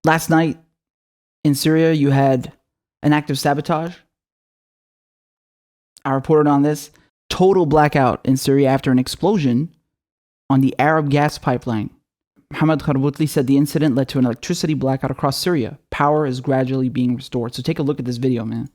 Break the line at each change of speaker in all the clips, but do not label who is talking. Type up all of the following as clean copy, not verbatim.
Last night in Syria, you had an act of sabotage. I reported on this. Total blackout in Syria after an explosion on the Arab gas pipeline. Mohammed Kharbutli said the incident led to an electricity blackout across Syria. Power is gradually being restored. So take a look at this video, man.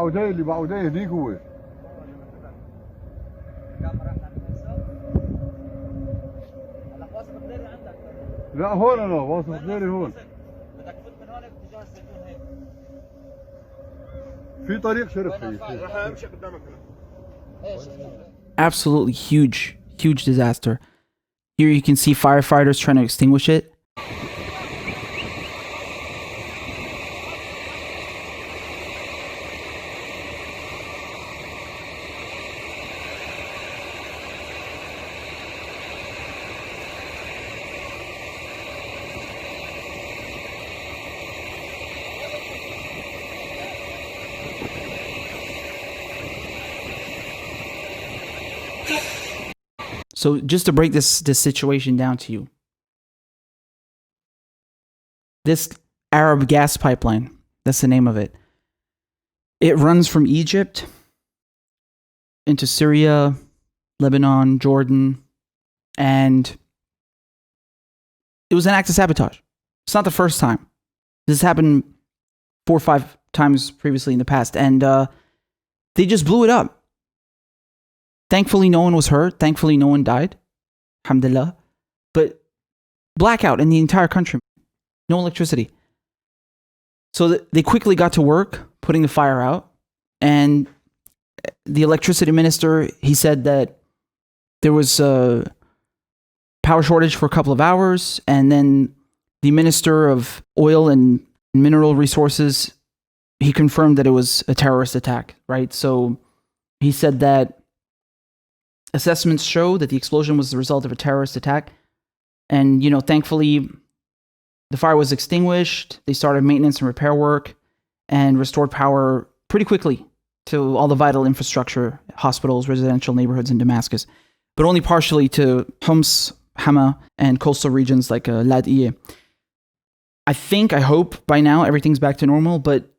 اللي بعوديه دي هو لا هون انا واصل غيري هون بدك تفوت من هون باتجاه الزيتون هيك في طريق شرف راح امشي قدامك هنا.
Absolutely huge disaster. Here you can see firefighters trying to extinguish it. So just to break this situation down to you, this Arab gas pipeline, that's the name of it. It runs from Egypt into Syria, Lebanon, Jordan, and it was an act of sabotage. It's not the first time. This happened 4 or 5 times previously in the past, and they just blew it up. Thankfully, no one was hurt. Thankfully, no one died. Alhamdulillah. But blackout in the entire country. No electricity. So they quickly got to work putting the fire out. And the electricity minister, he said that there was a power shortage for a couple of hours. And then the minister of oil and mineral resources, he confirmed that it was a terrorist attack, right? So he said that assessments show that the explosion was the result of a terrorist attack. And, thankfully, the fire was extinguished. They started maintenance and repair work and restored power pretty quickly to all the vital infrastructure, hospitals, residential neighborhoods in Damascus, but only partially to Homs, Hama, and coastal regions like Ladiye. I hope by now everything's back to normal, but,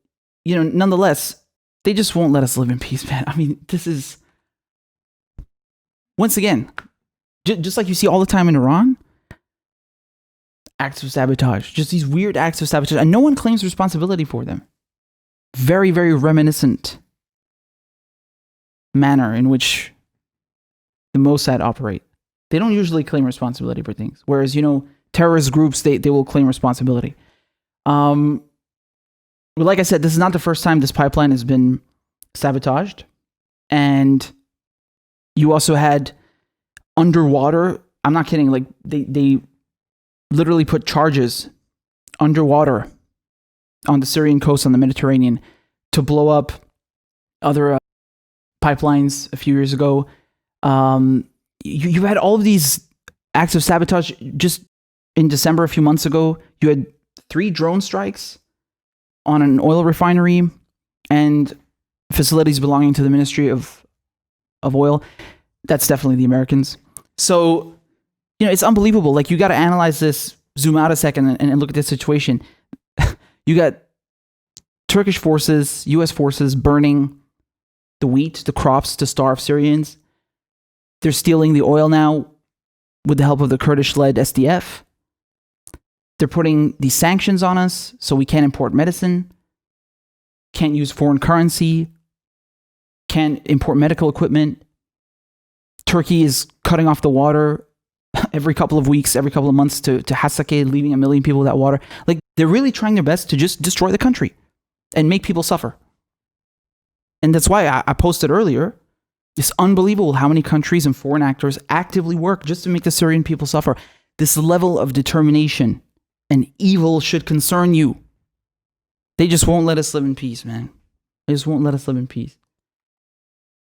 nonetheless, they just won't let us live in peace, man. I mean, this is... Once again, just like you see all the time in Iran, acts of sabotage, just these weird acts of sabotage, and no one claims responsibility for them. Very, very reminiscent manner in which the Mossad operate. They don't usually claim responsibility for things, whereas, terrorist groups, they will claim responsibility. But like I said, this is not the first time this pipeline has been sabotaged, and you also had underwater, I'm not kidding, like they literally put charges underwater on the Syrian coast on the Mediterranean to blow up other pipelines a few years ago. You had all of these acts of sabotage. Just in December, a few months ago, you had 3 drone strikes on an oil refinery and facilities belonging to the Ministry of Oil. That's definitely the Americans. So, it's unbelievable. Like, you got to analyze this, zoom out a second and look at this situation. You got Turkish forces, US forces burning the wheat, the crops to starve Syrians. They're stealing the oil now with the help of the Kurdish-led SDF. They're putting these sanctions on us so we can't import medicine, can't use foreign currency, can't import medical equipment. Turkey is cutting off the water every couple of weeks, every couple of months to Hasake, leaving 1 million people without water. Like, they're really trying their best to just destroy the country and make people suffer. And that's why I posted earlier, it's unbelievable how many countries and foreign actors actively work just to make the Syrian people suffer. This level of determination and evil should concern you. They just won't let us live in peace, man. They just won't let us live in peace.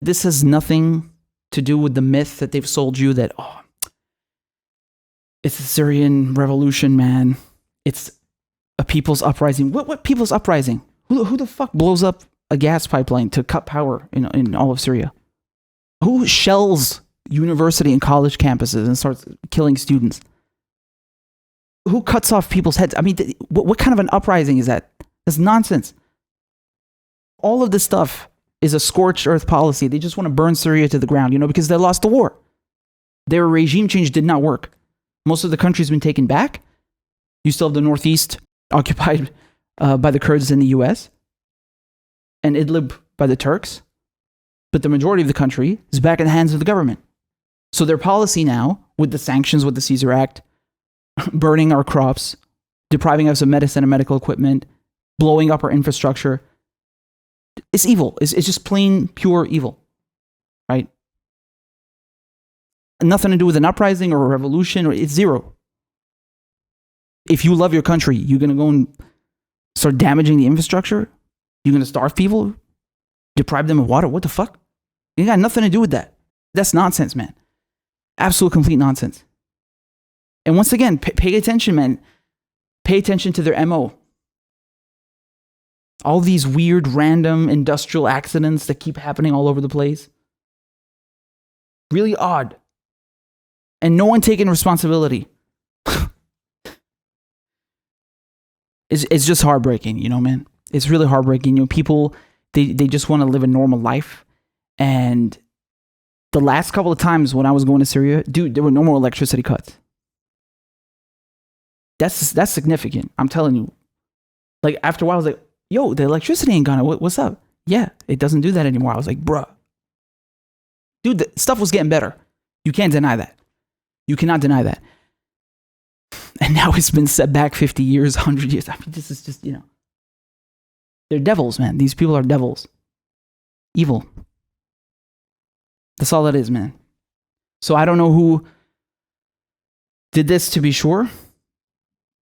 This has nothing to do with the myth that they've sold you that, oh, it's the Syrian revolution, man. It's a people's uprising. What people's uprising? Who the fuck blows up a gas pipeline to cut power in all of Syria? Who shells university and college campuses and starts killing students? Who cuts off people's heads? I mean, what kind of an uprising is that? That's nonsense. All of this stuff is a scorched earth policy. They just want to burn Syria to the ground, because they lost the war. Their regime change did not work. Most of the country's been taken back. You still have the Northeast occupied by the Kurds in the US and Idlib by the Turks. But the majority of the country is back in the hands of the government. So their policy now, with the sanctions, with the Caesar Act, burning our crops, depriving us of medicine and medical equipment, blowing up our infrastructure, it's evil. It's just plain, pure evil, right? Nothing to do with an uprising or a revolution, it's zero. If you love your country, you're going to go and start damaging the infrastructure? You're going to starve people? Deprive them of water? What the fuck? You got nothing to do with that. That's nonsense, man. Absolute, complete nonsense. And once again, pay attention, man. Pay attention to their MO. All these weird, random industrial accidents that keep happening all over the place. Really odd. And no one taking responsibility. It's just heartbreaking, man. It's really heartbreaking. People, they just want to live a normal life. And the last couple of times when I was going to Syria, dude, there were no more electricity cuts. That's significant. I'm telling you. Like, after a while, I was like, yo, the electricity ain't gone. What's up? Yeah, it doesn't do that anymore. I was like, bruh. Dude, the stuff was getting better. You can't deny that. You cannot deny that. And now it's been set back 50 years, 100 years. I mean, this is just, they're devils, man. These people are devils. Evil. That's all that is, man. So I don't know who did this, to be sure.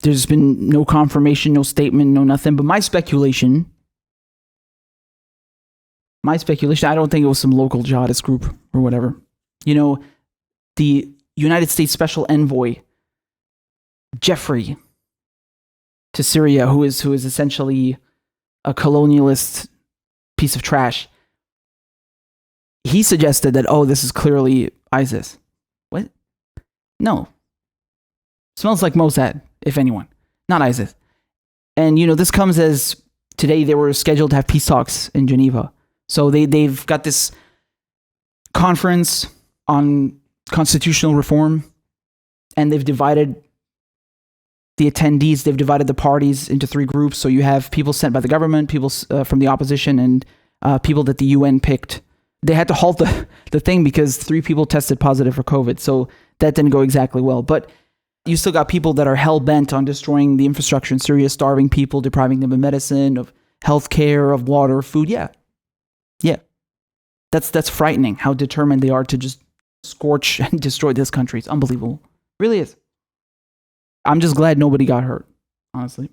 There's been no confirmation, no statement, no nothing. But my speculation, I don't think it was some local jihadist group or whatever. The United States Special Envoy, Jeffrey, to Syria, who is essentially a colonialist piece of trash, he suggested that, this is clearly ISIS. What? No. Smells like Mossad, if anyone. Not ISIS. And, this comes as today they were scheduled to have peace talks in Geneva. So they've got this conference on constitutional reform, and they've divided the attendees, they've divided the parties into 3 groups. So you have people sent by the government, people from the opposition, and people that the UN picked. They had to halt the thing because 3 people tested positive for COVID. So that didn't go exactly well. But you still got people that are hell-bent on destroying the infrastructure in Syria, starving people, depriving them of medicine, of healthcare, of water, food. Yeah. That's frightening how determined they are to just scorch and destroy this country. It's unbelievable. It really is. I'm just glad nobody got hurt, honestly.